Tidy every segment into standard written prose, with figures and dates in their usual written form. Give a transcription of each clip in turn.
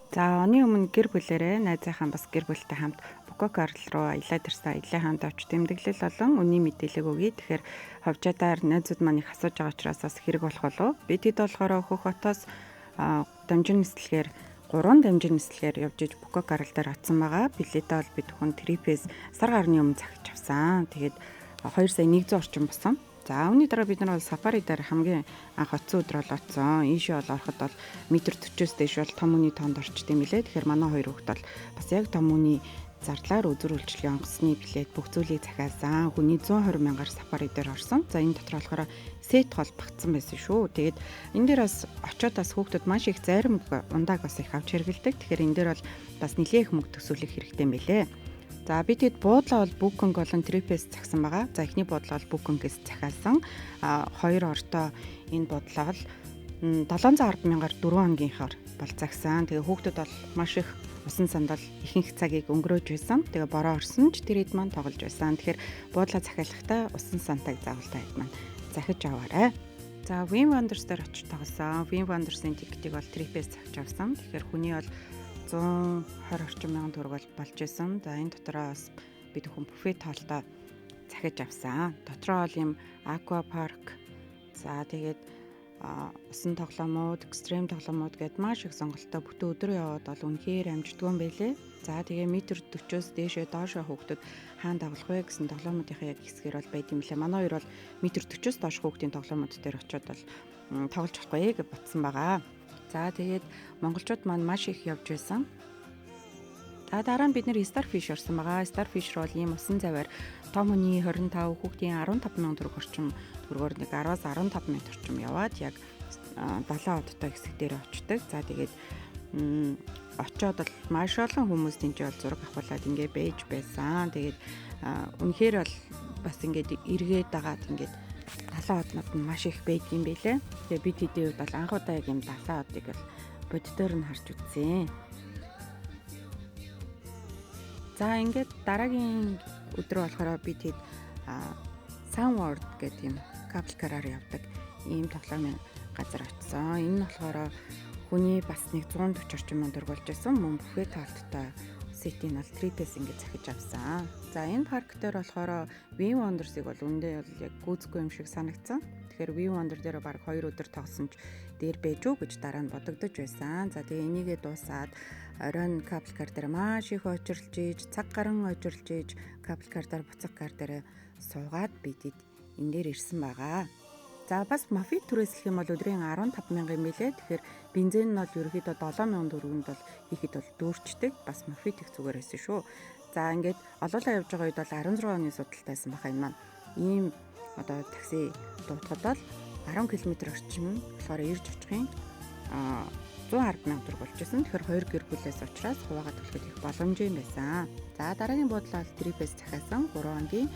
За оны өмнө гэр бүлэрээ найзынхаа бас гэр бүлтэй хамт Букок орол руу аялаад ирсэн. Аялын хамт очиж тэмдэглэл болон үнийн мэдээлэл өгье. Тэгэхээр ховжаадаар найзууд маань их асууж байгаа учраас бас хэрэг болох болов. Бид хэд болохоор Хөх хотоос дамжин нислэгээр 3 дамжин нислэгээр явж иж Букок орол дээр очсон байгаа. Билетээ бол бид хүн трипээс сар гарны өмнө захиж авсан. Тэгээд 2 сая 100 орчим болсон. За үүний дараа бид нар бол сафари дээр хамгийн анх оцсон өдөр бол оцсон. Ийшээ бол ороход бол метр 40-оос дээш бол том үний тоонд орчт юм билээ. Тэгэхээр манай хоёр хүүхэд бол бас яг том үний зардлаар үзүр үйлчлэгийн онгоцны билет бүх зүйлийг захиасан. Хүний 120 мянгаар сафари дээр орсон. За энэ дотор болохоор сет хол багтсан байсан шүү. Тэгээд энэ дээр бас очиод бас хүүхдүүд маш их зарим ундааг бас их авч хэрэгэлдэг. Тэгэхээр энэ дээр бол бас нэлээд их мөнгө төсөөлөх хэрэгтэй юм билээ. За бид хэд буудлаа бол Booking болон Trip-ээс захисан байгаа. За эхний буудлаа бол Booking-ээс захиасан. Хоёр ортой энэ буудлаа бол 710 мянгаар 4 хоногийнхоор бол захисан. Тэгээ хүүхдүүд бол маш их усан сандал ихэнх цагийг өнгөрөөж байсан. Тэгээ бороо орсон ч тэр хэд маань тоглож байсан. Тэгэхээр буудлаа захиалахдаа усан сантаг заавал та хэд маань захиж аваарай. За Wim Wonders дээр очиж тоглосон. Wim Wonders-ын тикетийг бол Trip-ээс захиж авсан. Тэгэхээр хүний бол 120 орчим мянган төгрөг болж исэн. За энэ дотроос бид хүн буфет хоолтой захиж авсан. Дотроо бол юм аква парк. За тэгээд усан тоглоомууд, экстрим тоглоомууд гэдээ маш их сонголттой бүтэн өдөр яваад бол үнэхээр амжигдгүй юм байлээ. За тэгээ метр 40-оос дээшээ доошоо хүүхдүүд хаана тоглох вэ гэсэн тоглоомуудынхаа яг хэсгээр бол байд юм лээ. Манай хоёр бол метр 40-оос доош хүүхдийн тоглоомууд дээр очиод бол тоглож болохгүй гэж бодсон байгаа. За тэгээд монголчууд маань маш их явж байсан. Дараа нь бид нэр Starfish орсон байгаа. Starfish руу ийм усан заваар том хүний 25 хүүхдийн 15 мянган төгрөг орчим төгрөгөөр нэг 10-аас 15 минут орчим яваад яг 70 одтой хэсэг дээр очдог. За тэгээд очиод бол маш олон хүмүүс тийч бол зураг авахлаад ингээ байж байсан. Тэгээд үнэхээр бол бас ингээд эргээд дагаад ингээд 70 однод нь маш их байдаг юм байлээ. Тэгээ бид хэдийн үед бол анх удаа яг юм 70 одыг бол боддоор нь харж үзсэн. За ингээд дараагийн өдрөө болохоор бид хэд Sunworld гэдэг юм каплкараар явдаг ийм тоглоомын газар очсон. Энэ нь болохоор хүний бас нэг 140 орчим мянга төгрөг болж байсан. Мөн буфет хоолттой сетийн бол Trip-ээс ингээд захиж авсан. За энэ парк дээр болохоор Wim Wonders-ыг бол үндэ бол яг гүйцэхгүй юм шиг санагдсан. Тэгэхээр Wim Wonder дээр баг 2 өдөр тогсон ч дээр байж үү гэж дараа нь бодогдож байсан. За тэгээ энийгээ дуусаад оройн каплкар дээр маш их очирлж ийж, цаг гарan очирлж ийж, каплкар дээр буцах гар дээр суугаад бид энэ дээр ирсэн байгаа. За бас мафи түрээслэх юм бол өдрийн 15 мянга юм билээ. Тэгэхээр бензин нь бол ерөөхдөө 7 мянган төгрөгөнд бол ихэд бол дүүрчдэг. Бас мафи их зүгээр байсан шүү. За ингээд олоолаа явж байгаа үед бол 16 оны судалтайсан баха энэ маань. Ийм одоо такси дуутахад бол 10 км орчим болохоор ирж очихын 110 мянга төгрөг болж байсан. Тэгэхээр 2 гэр бүлээс учраас хуваагаад төлөхөд их боломжтой байсан. За дараагийн буудлаа бол Trip-ээс захиасан 3 хоногийн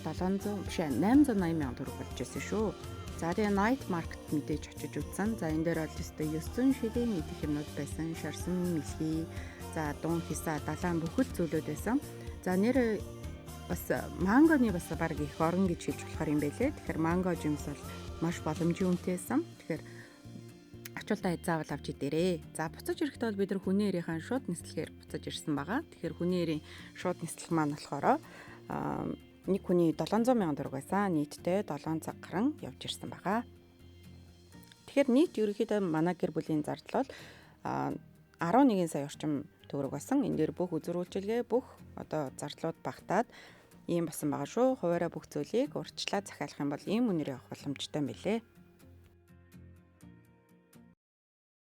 880 мянга төгрөг болж байсан шүү. За тэгээ Night Market мэдээж очиж үзсэн. За энэ дээр бол өстой 900 шилийн идэх юмнууд байсан. Шарсан, мэлхий, за дуун хисаа, далайн бүхэл зүйлүүд байсан. За нэр бас мангоны бас баг их орон гэж хэлж болохоор юм байлээ. Тэгэхээр манго жимс бол маш боломжийн үнэтэйсэн. Тэгэхээр очилтаа заавал авч идэрээ. За буцаж ирэхдээ бол бид нар хүний нэрийн шууд нислэгээр буцаж ирсэн байгаа. Тэгэхээр хүний нэрийн шууд нислэх маань болохоор нэг хүний 700 мянган төгрөг байсан. Нийтдээ 7 цаг гарan явж ирсэн байгаа. Тэгэхээр нийт ерөнхийдөө манай гэр бүлийн зардал бол 11 сая орчим төгрөг болсон. Энэ дээр бүх үзүр үйлчилгээ, бүх одоо зардлууд багтаад ийм басан байгаа шүү. Хуваараа бүх зүйлийг урьдчилан захиалах юм бол ийм үнээр явах боломжтой юм билээ.